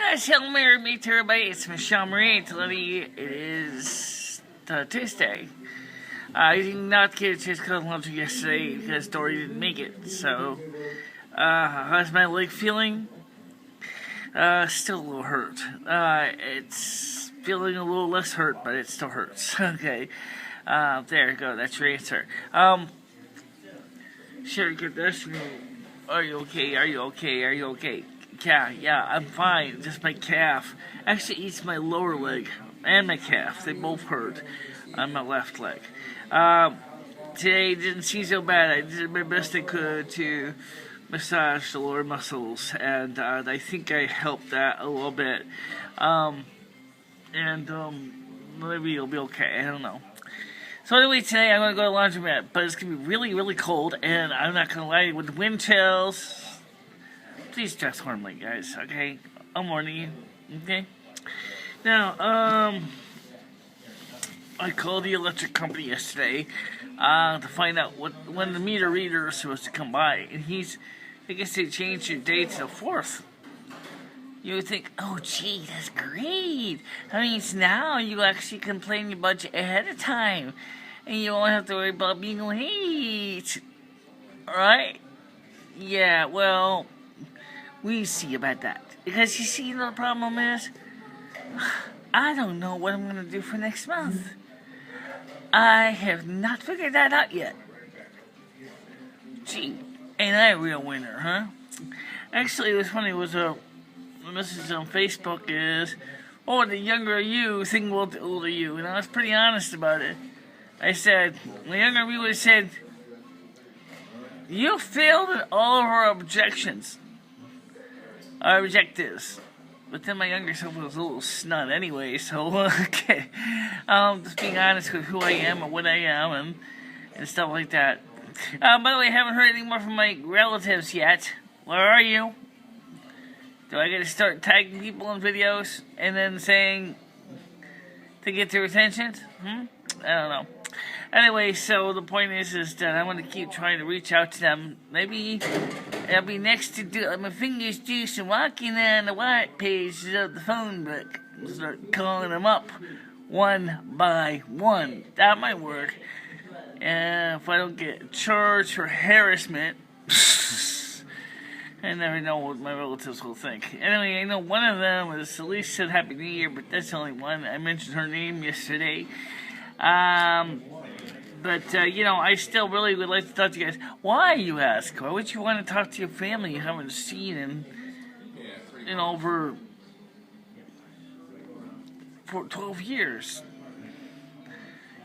Hello, Mary, to everybody. It's MicheleMarieDalene. It is Tuesday. I did not get a chance to go to lunch yesterday because Dory didn't make it. So, how's my leg feeling? Still a little hurt. It's feeling a little less hurt, but it still hurts. Okay. There you go. That's your answer. Sure, get this. Are you okay? Are you okay? Are you okay? Yeah, I'm fine. Just my calf. Actually, eats my lower leg and my calf. They both hurt on my left leg. Today didn't seem so bad. I did my best I could to massage the lower muscles, and I think I helped that a little bit. Maybe it'll be okay. I don't know. So anyway, today I'm going to go to the laundromat, but it's going to be really, really cold, and I'm not going to lie, with the wind chills, please dress warmly, guys, okay? I'm warning you, okay? Now, I called the electric company yesterday to find out when the meter reader is supposed to come by, and I guess they changed your date to the 4th. You would think, oh, gee, that's great. That means now you actually can plan your budget ahead of time, and you won't have to worry about being late. Alright? Yeah, well, we see about that. Because you see, the problem is, I don't know what I'm going to do for next month. I have not figured that out yet. Gee, ain't I a real winner, huh? Actually, it was funny, it was a message on Facebook is, oh, the younger you think about the older you, and I was pretty honest about it. I said, the younger me would have said, you failed at all of our objectives. But then my younger self was a little snot anyway, so, okay. Just being honest with who I am and what I am and stuff like that. By the way, I haven't heard any more from my relatives yet. Where are you? Do I get to start tagging people in videos and then saying to get their attention? I don't know. Anyway, so the point is that I'm going to keep trying to reach out to them. Maybe I'll be next to do my fingers juice and walking on the white pages of the phone book. I'll start calling them up one by one. That might work. And if I don't get charged for harassment, I never know what my relatives will think. Anyway, I know one of them was at least said Happy New Year, but that's the only one. I mentioned her name yesterday. I still really would like to talk to you guys. Why, you ask? Why would you want to talk to your family you haven't seen in over 12 years?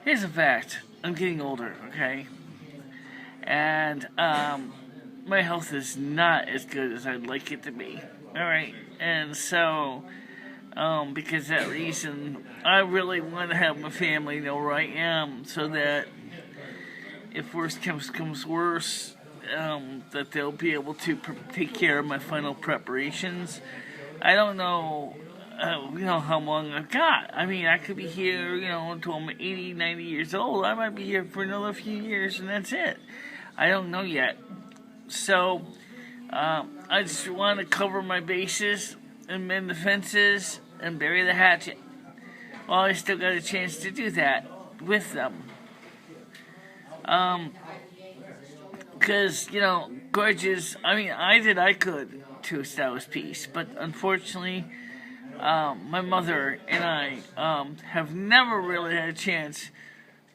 Here's a fact. I'm getting older, okay? And, my health is not as good as I'd like it to be. Alright? And so, because of that reason, I really want to have my family know where I am so that if worst comes worse, that they'll be able to take care of my final preparations. I don't know, how long I've got. I mean, I could be here, until I'm 80, 90 years old. I might be here for another few years and that's it. I don't know yet. So, I just want to cover my bases and mend the fences and bury the hatchet. Well, I still got a chance to do that with them. Because, grudges, I could to establish peace, but unfortunately, my mother and I, have never really had a chance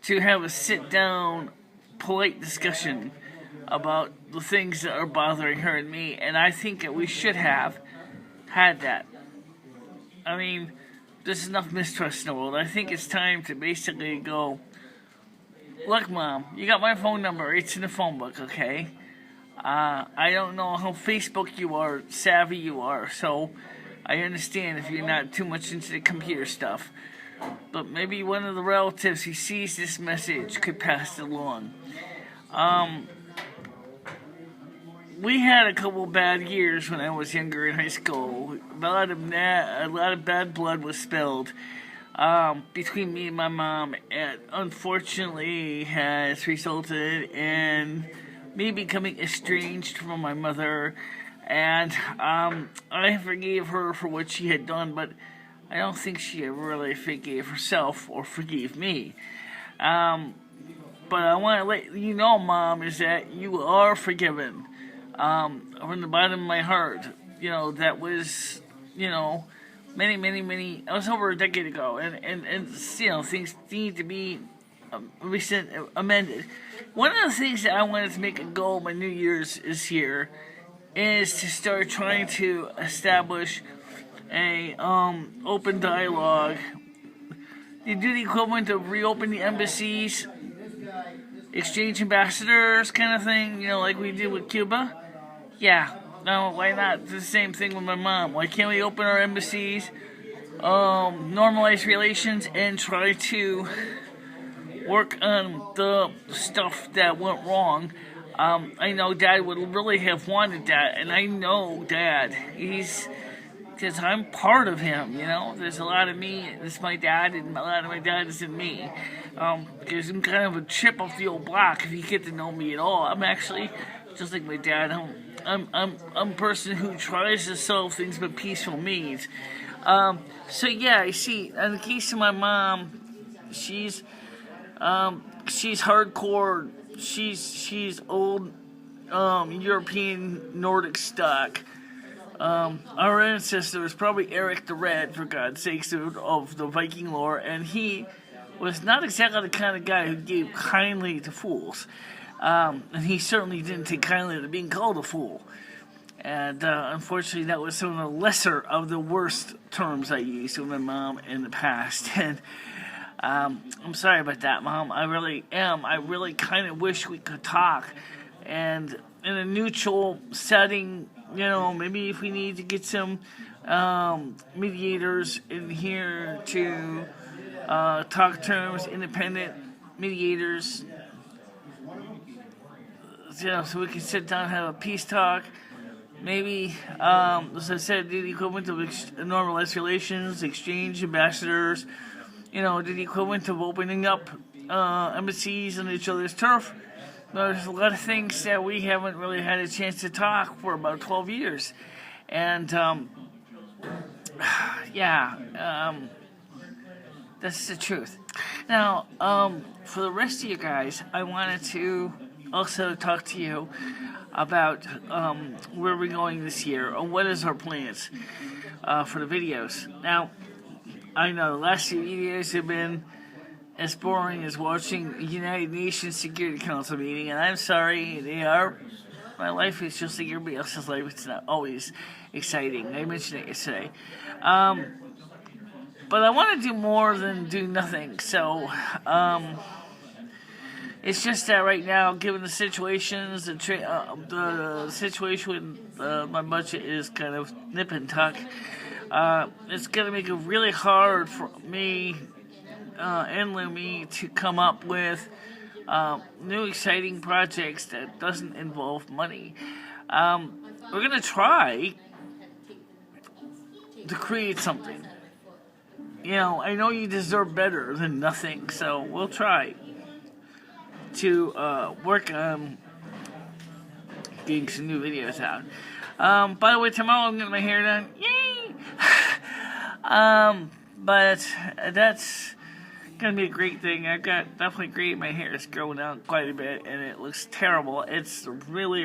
to have a sit-down, polite discussion about the things that are bothering her and me, and I think that we should have had that. There's enough mistrust in the world. I think it's time to basically go, look, Mom, you got my phone number. It's in the phone book, okay? I don't know how Facebook you are, savvy you are, so I understand if you're not too much into the computer stuff. But maybe one of the relatives who sees this message could pass it along. We had a couple bad years when I was younger in high school. A lot of bad blood was spilled between me and my mom, and unfortunately has resulted in me becoming estranged from my mother And I forgave her for what she had done, but I don't think she really forgave herself or forgave me. But I want to let you know, Mom, is that you are forgiven. From the bottom of my heart. You know, that was, you know, many, it was over a decade ago. And you know, things need to be amended. One of the things that I wanted to make a goal my New Year's year is to start trying to establish a open dialogue. You do the equivalent of reopen the embassies, exchange ambassadors kind of thing, you know, like we did with Cuba. Yeah, no, why not do the same thing with my mom? Why can't we open our embassies, normalize relations, and try to work on the stuff that went wrong? I know Dad would really have wanted that, and I know Dad, because I'm part of him, you know. There's a lot of me, it's my dad, and a lot of my dad is in me. Because I'm kind of a chip off the old block if you get to know me at all. I'm actually, just like my dad, I'm a person who tries to solve things with peaceful means. So yeah, I see, in the case of my mom, she's hardcore, she's old, European Nordic stock. Our ancestor was probably Eric the Red, for God's sakes, of the Viking lore, and he was not exactly the kind of guy who gave kindly to fools. And he certainly didn't take kindly to being called a fool. And unfortunately, that was some of the lesser of the worst terms I used with my mom in the past. And I'm sorry about that, Mom. I really am. I really kind of wish we could talk. And in a neutral setting, you know, maybe if we need to get some mediators in here to talk terms, independent mediators, you know, so we can sit down and have a peace talk. Maybe, as I said, do the equivalent of normalized relations, exchange ambassadors, you know, do the equivalent of opening up embassies on each other's turf. There's a lot of things that we haven't really had a chance to talk for about 12 years. And, that's the truth. Now, for the rest of you guys, I wanted to also talk to you about where we're going this year, or what is our plans for the videos. Now, I know the last few videos have been as boring as watching a United Nations Security Council meeting, and I'm sorry, they are. My life is just like everybody else's life. It's not always exciting. I mentioned it yesterday. But I want to do more than do nothing, so it's just that right now, given the situations, the situation with my budget is kind of nip and tuck. It's going to make it really hard for me and Lumi to come up with new exciting projects that doesn't involve money. We're going to try to create something. You know, I know you deserve better than nothing, so we'll try to work on getting some new videos out. By the way, tomorrow I'm getting my hair done. Yay! But that's gonna be a great thing. I've got definitely great. My hair is growing out quite a bit, and it looks terrible. It's really,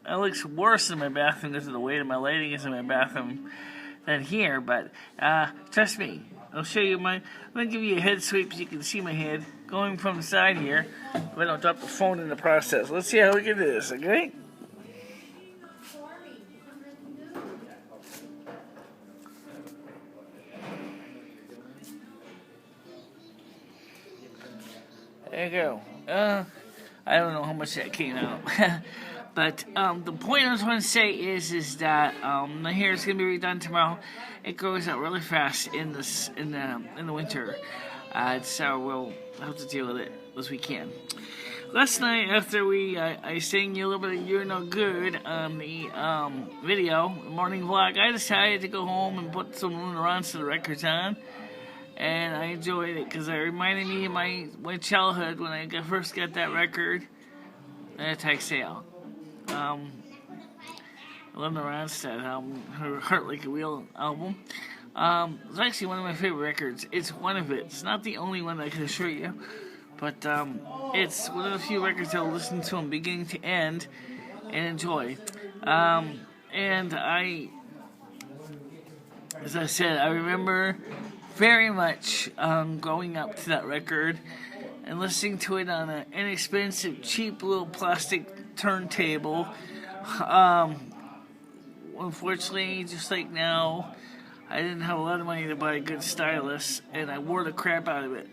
it looks worse in my bathroom because of the way that my lighting is in my bathroom than here. But trust me, I'll show you I'm gonna give you a head sweep so you can see my head going from the side here. If I don't drop the phone in the process. Let's see how we can do this. Okay. There you go. I don't know how much that came out. But the point I was going to say is that my hair is going to be redone tomorrow. It grows out really fast in the winter, so we'll have to deal with it as we can. Last night, after I sang you a little bit of "You're No Good" on the video, the morning vlog, I decided to go home and put some Lunaron's to the records on. And I enjoyed it because it reminded me of my childhood when I first got that record at a tag sale. Linda Ronstadt album, her Heart Like a Wheel album. It's actually one of my favorite records. It's one of it. It's not the only one I can assure you, but it's one of the few records I'll listen to from beginning to end and enjoy. And as I said, I remember very much going up to that record and listening to it on an inexpensive, cheap little plastic turntable. Unfortunately, just like now, I didn't have a lot of money to buy a good stylus, and I wore the crap out of it.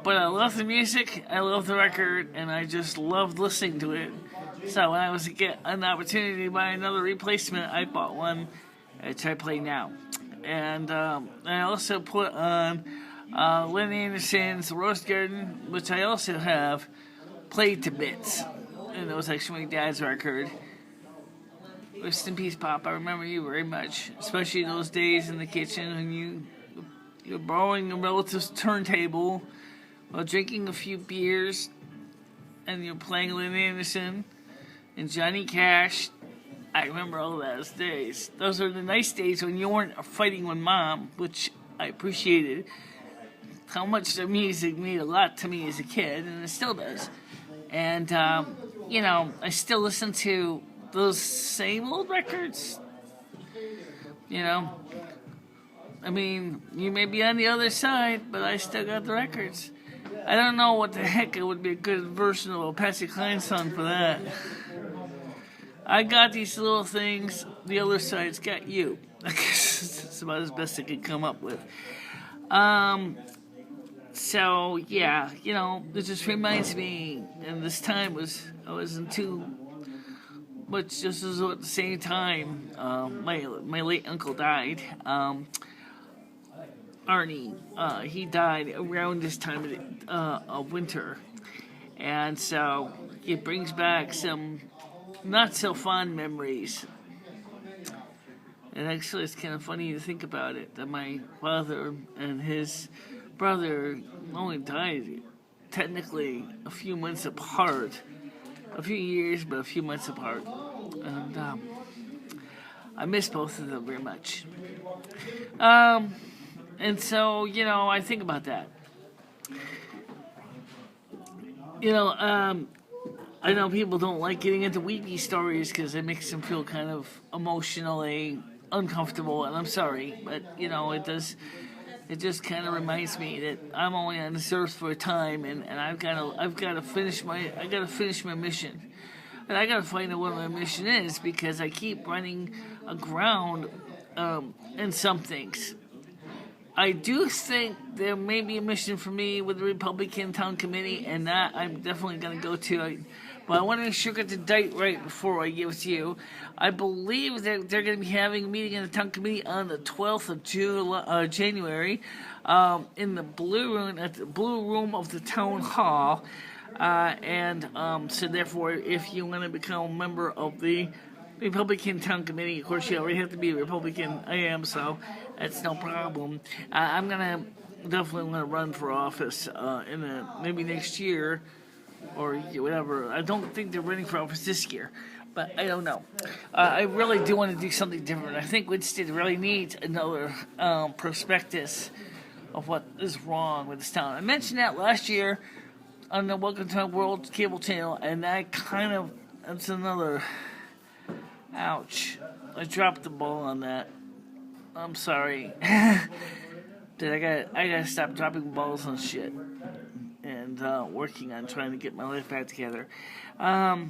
But I love the music, I love the record, and I just loved listening to it. So when I was to get an opportunity to buy another replacement, I bought one, which I play now. And I also put on Lynn Anderson's Rose Garden, which I also have played to bits. And it was actually my dad's record. Rest in peace, Pop. I remember you very much, especially those days in the kitchen when you're borrowing a relative's turntable while drinking a few beers, and you're playing Lynn Anderson and Johnny Cash. I remember all those days. Those are the nice days when you weren't fighting with Mom, which I appreciated. How much the music meant a lot to me as a kid, and it still does. And, I still listen to those same old records. I mean, you may be on the other side, but I still got the records. I don't know what the heck it would be a good version of a Patsy Cline song for that. I got these little things, the other side's got you. I guess that's about as best I could come up with. So, yeah, it just reminds me, and this time I wasn't too much, just as at the same time, my late uncle died. Arnie, he died around this time of winter. And so it brings back some not so fond memories. And actually, it's kind of funny to think about it, that my father and his brother only died technically a few months apart. A few years, but a few months apart. And I miss both of them very much. And so, I think about that. I know people don't like getting into weepy stories because it makes them feel kind of emotionally uncomfortable, and I'm sorry, but it does. It just kind of reminds me that I'm only on this earth for a time, and I've got to finish my mission, and I got to find out what my mission is, because I keep running aground in some things. I do think there may be a mission for me with the Republican Town Committee, and that I'm definitely going to go to. But I want to make sure I get the date right before I give it to you. I believe that they're going to be having a meeting in the Town Committee on the 12th of January in the Blue Room, at the Blue Room of the Town Hall. So therefore, if you want to become a member of the Republican Town Committee, of course, you already have to be a Republican. I am, so that's no problem. I'm going to definitely want to run for office maybe next year or whatever. I don't think they're running for office this year, but I don't know. I really do want to do something different. I think Winston really needs another prospectus of what is wrong with this town. I mentioned that last year on the Welcome to My World cable channel, and that's another... Ouch. I dropped the ball on that. I'm sorry. Dude, I gotta stop dropping balls on shit. And working on trying to get my life back together. I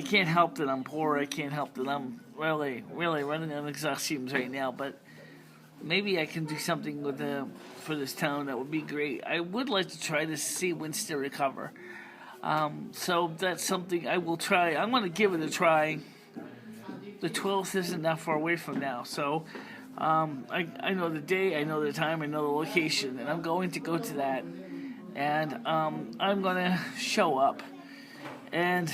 can't help that I'm poor. I can't help that I'm really, really running on exhaust fumes right now. But maybe I can do something for this town that would be great. I would like to try to see Winston recover. So that's something I will try. I'm going to give it a try. The 12th isn't that far away from now. So I know the day, I know the time, I know the location. And I'm going to go to that. And I'm going to show up. And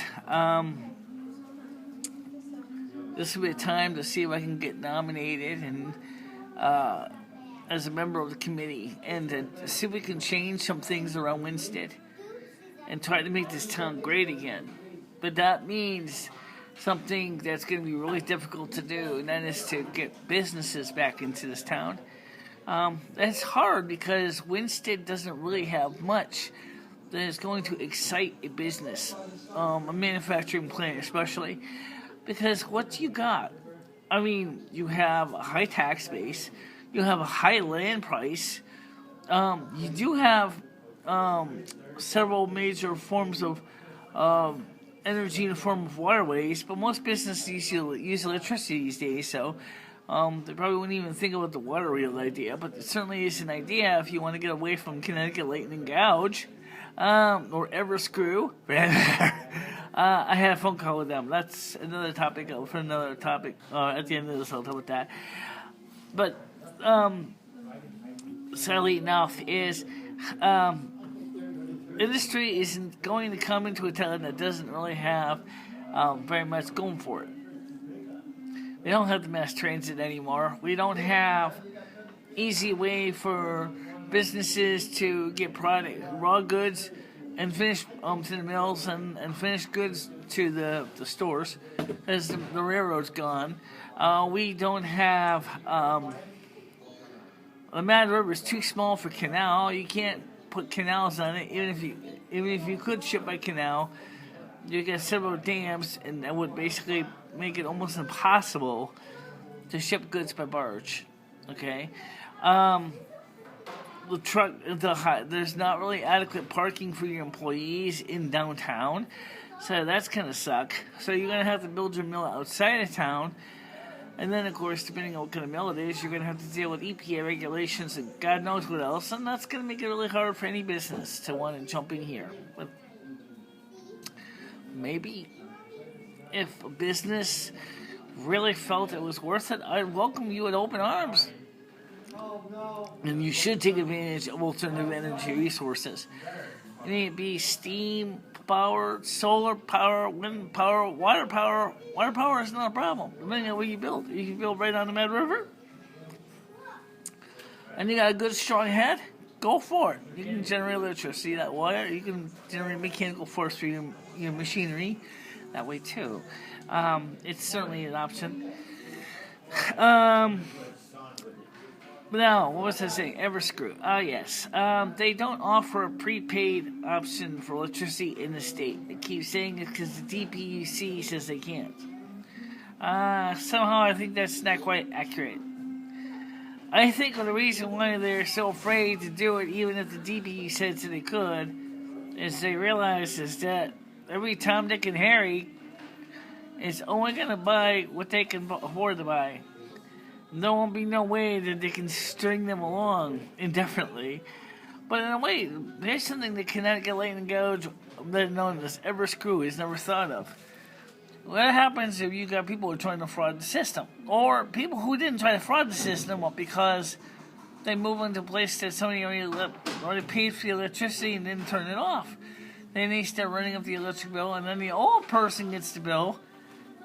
this will be a time to see if I can get nominated and as a member of the committee. And to see if we can change some things around Winston and try to make this town great again. But that means something that's going to be really difficult to do, and that is to get businesses back into this town. That's hard because Winston doesn't really have much that is going to excite a business, a manufacturing plant especially, because what do you got? I mean, you have a high tax base, you have a high land price, you do have several major forms of energy in the form of waterways, but most businesses use electricity these days, so they probably wouldn't even think about the water wheel idea, but it certainly is an idea if you want to get away from Connecticut Lightning Gouge, or Everscrew. I had a phone call with them. That's another topic for another topic. At the end of this, I'll talk about that. But sadly enough, is industry isn't going to come into a town that doesn't really have very much going for it. We don't have the mass transit anymore. We don't have easy way for businesses to get raw goods and finished to the mills and finished goods to the stores, as the railroad's gone. We don't have the Mad River is too small for canal. You can't put canals on it. Even if you could ship by canal, you get several dams, and that would basically make it almost impossible to ship goods by barge. Okay. There's not really adequate parking for your employees in downtown, so that's gonna suck. So you're gonna have to build your mill outside of town, and then of course, depending on what kind of mill it is, you're gonna have to deal with EPA regulations and God knows what else, and that's gonna make it really hard for any business to want to jump in here. But maybe if a business really felt it was worth it, I'd welcome you with open arms. And you should take advantage of alternative energy resources. It may be steam power, solar power, wind power, water power. Water power is not a problem, depending on where you build. You can build right on the Mad River, and you got a good strong head, go for it. You can generate electricity that way. You can generate mechanical force for your machinery that way too. It's certainly an option. Now, what was I saying? Everscrew. Yes. They don't offer a prepaid option for electricity in the state. They keep saying it because the DPUC says they can't. Somehow I think that's not quite accurate. I think the reason why they're so afraid to do it, even if the DPU said that they could, is they realize is that every Tom, Dick, and Harry is only going to buy what they can afford to buy. There won't be no way that they can string them along indefinitely. But in a way, there's something that Connecticut Lightning Gouge, better known as Everscrew, is never thought of. What happens if you got people who are trying to fraud the system? Or people who didn't try to fraud the system because they move into a place that somebody already paid for the electricity and didn't turn it off. Then they start running up the electric bill, and then the old person gets the bill.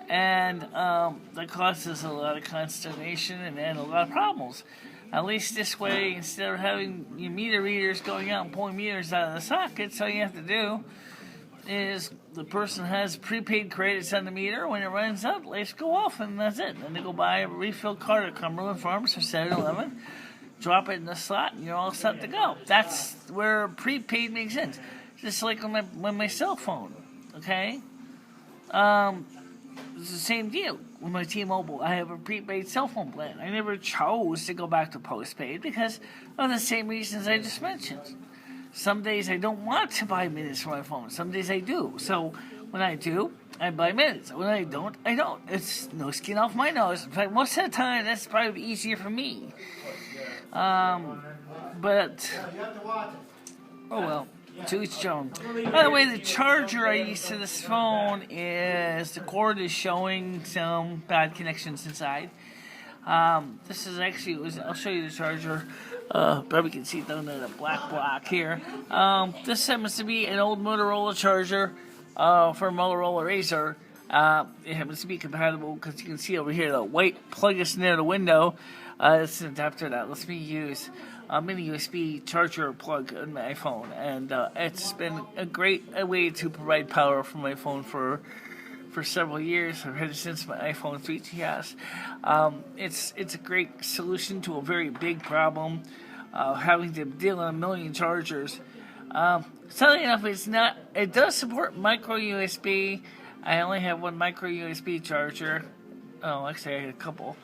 And that causes a lot of consternation and a lot of problems. At least this way, instead of having your meter readers going out and pulling meters out of the sockets, all you have to do is the person has prepaid credits on the meter. When it runs out, lights go off, and that's it. Then they go buy a refill card at Cumberland Farms or 7-Eleven, drop it in the slot, and you're all set to go. That's where prepaid makes sense. Just like on my cell phone, okay? It's the same deal with my T-Mobile. I have a prepaid cell phone plan. I never chose to go back to postpaid because of the same reasons I just mentioned. Some days I don't want to buy minutes for my phone. Some days I do. So when I do, I buy minutes. When I don't, I don't. It's no skin off my nose. In fact, most of the time, that's probably easier for me. But, oh well. To each own. By the way, the charger I use to this phone is, the cord is showing some bad connections inside. This is actually, I'll show you the charger. Probably can see it down in the black block here. This happens to be an old Motorola charger for a Motorola Razr. It happens to be compatible because you can see over here the white plug is near the window. It's an adapter that lets me use a mini USB charger plug on my phone, and it's been a great way to provide power for my phone for for several years. I've had it since my iPhone 3GS. It's a great solution to a very big problem, having to deal with a million chargers. Sadly enough, it does support micro USB. I only have one micro USB charger. Oh, actually I had a couple,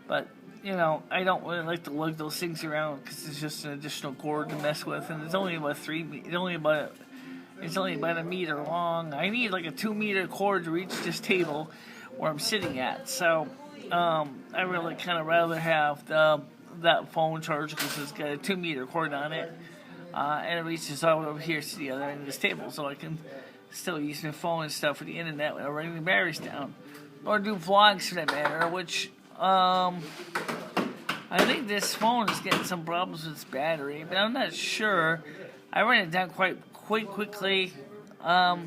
but I don't really like to lug those things around because it's just an additional cord to mess with, and it's only about it's only about a meter long. I need like a 2-meter cord to reach this table where I'm sitting at. So I really kind of rather have that phone charger because it's got a 2-meter cord on it, and it reaches all over here to the other end of this table, so I can still use my phone and stuff for the internet without running the batteries down, or do vlogs for that matter. Which I think this phone is getting some problems with its battery, but I'm not sure. I ran it down quite quickly, but I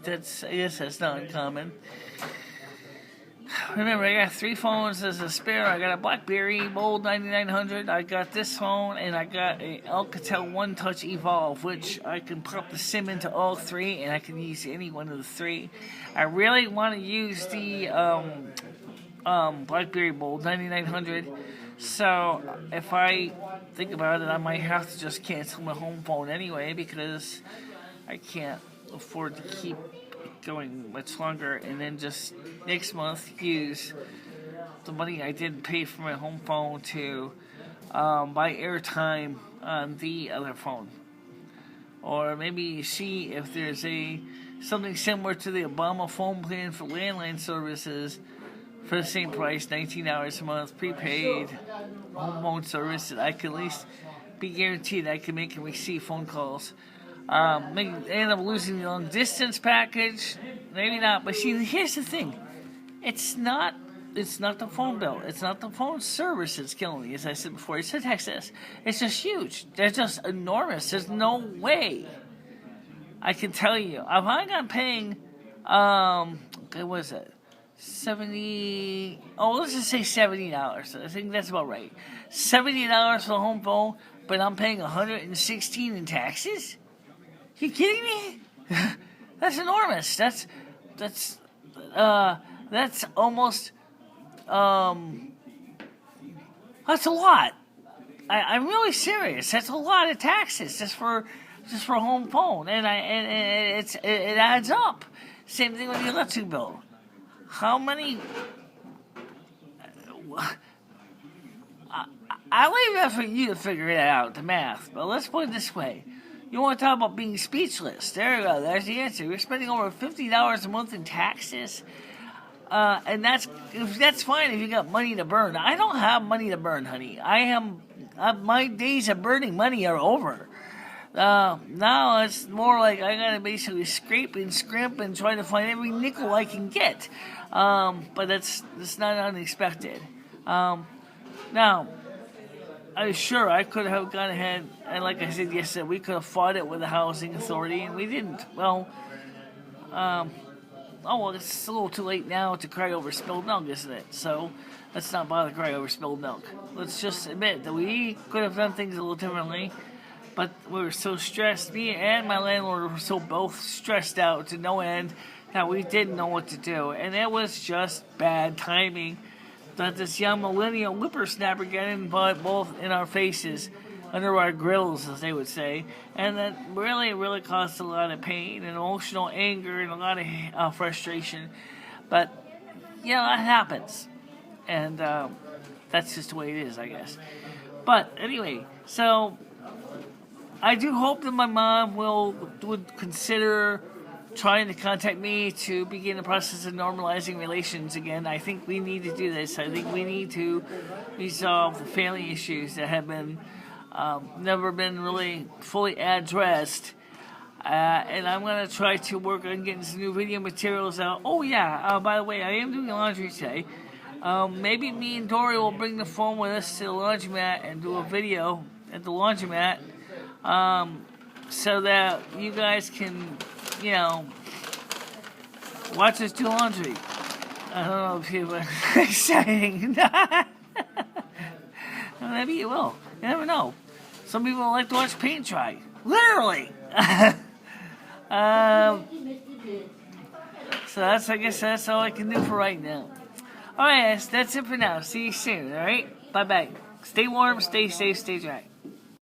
guess that's not uncommon. Remember, I got 3 phones as a spare. I got a BlackBerry Bold 9900. I got this phone, and I got a Alcatel One Touch Evolve, which I can pop the SIM into all 3, and I can use any one of the 3. I really want to use the BlackBerry Bold 9900. So if I think about it, I might have to just cancel my home phone anyway, because I can't afford to keep it going much longer, and then just next month use the money I didn't pay for my home phone to buy airtime on the other phone. Or maybe see if there's something similar to the Obama phone plan for landline services for the same price, $19 a month, prepaid home phone service that I can at least be guaranteed I can make and receive phone calls. End up losing the long distance package, maybe not. But see, here's the thing: it's not the phone bill, it's not the phone service that's killing me. As I said before, it's the Texas. It's just huge. They're just enormous. There's no way I can tell you. If I got paying, what was it? Let's just say $70. I think that's about right. $70 for the home phone, but I'm paying $116 in taxes? You kidding me? That's enormous. That's almost that's a lot. I'm really serious. That's a lot of taxes just for a home phone, and it adds up. Same thing with the electric bill. How many? I'll leave that for you to figure it out, the math. But let's put it this way. You want to talk about being speechless. There you go. There's the answer. You're spending over $50 a month in taxes. And that's fine if you got money to burn. I don't have money to burn, honey. My days of burning money are over. Now it's more like I gotta basically scrape and scrimp and try to find every nickel I can get. But that's not unexpected. Now, I'm sure I could have gone ahead, and like I said yesterday, we could have fought it with the housing authority, and we didn't. Well, it's a little too late now to cry over spilled milk, isn't it? So let's not bother cry over spilled milk. Let's just admit that we could have done things a little differently, but we were so stressed. Me and my landlord were so both stressed out to no end that we didn't know what to do, and it was just bad timing that this young millennial whippersnapper got in both in our faces, under our grills, as they would say, and that really caused a lot of pain and emotional anger and a lot of frustration. But that happens, and that's just the way it is, I guess. But anyway, so I do hope that my mom would consider trying to contact me to begin the process of normalizing relations again. I think we need to do this. I think we need to resolve the family issues that have been never been really fully addressed. And I'm going to try to work on getting some new video materials out. Oh yeah, by the way, I am doing laundry today. Maybe me and Dory will bring the phone with us to the laundromat and do a video at the laundromat, so that you guys can watch us do laundry. I don't know if you are exciting. Maybe you will. You never know. Some people like to watch paint dry. Literally. So So I guess that's all I can do for right now. Alright, guys, that's it for now. See you soon, alright? Bye-bye. Stay warm, stay safe, stay dry.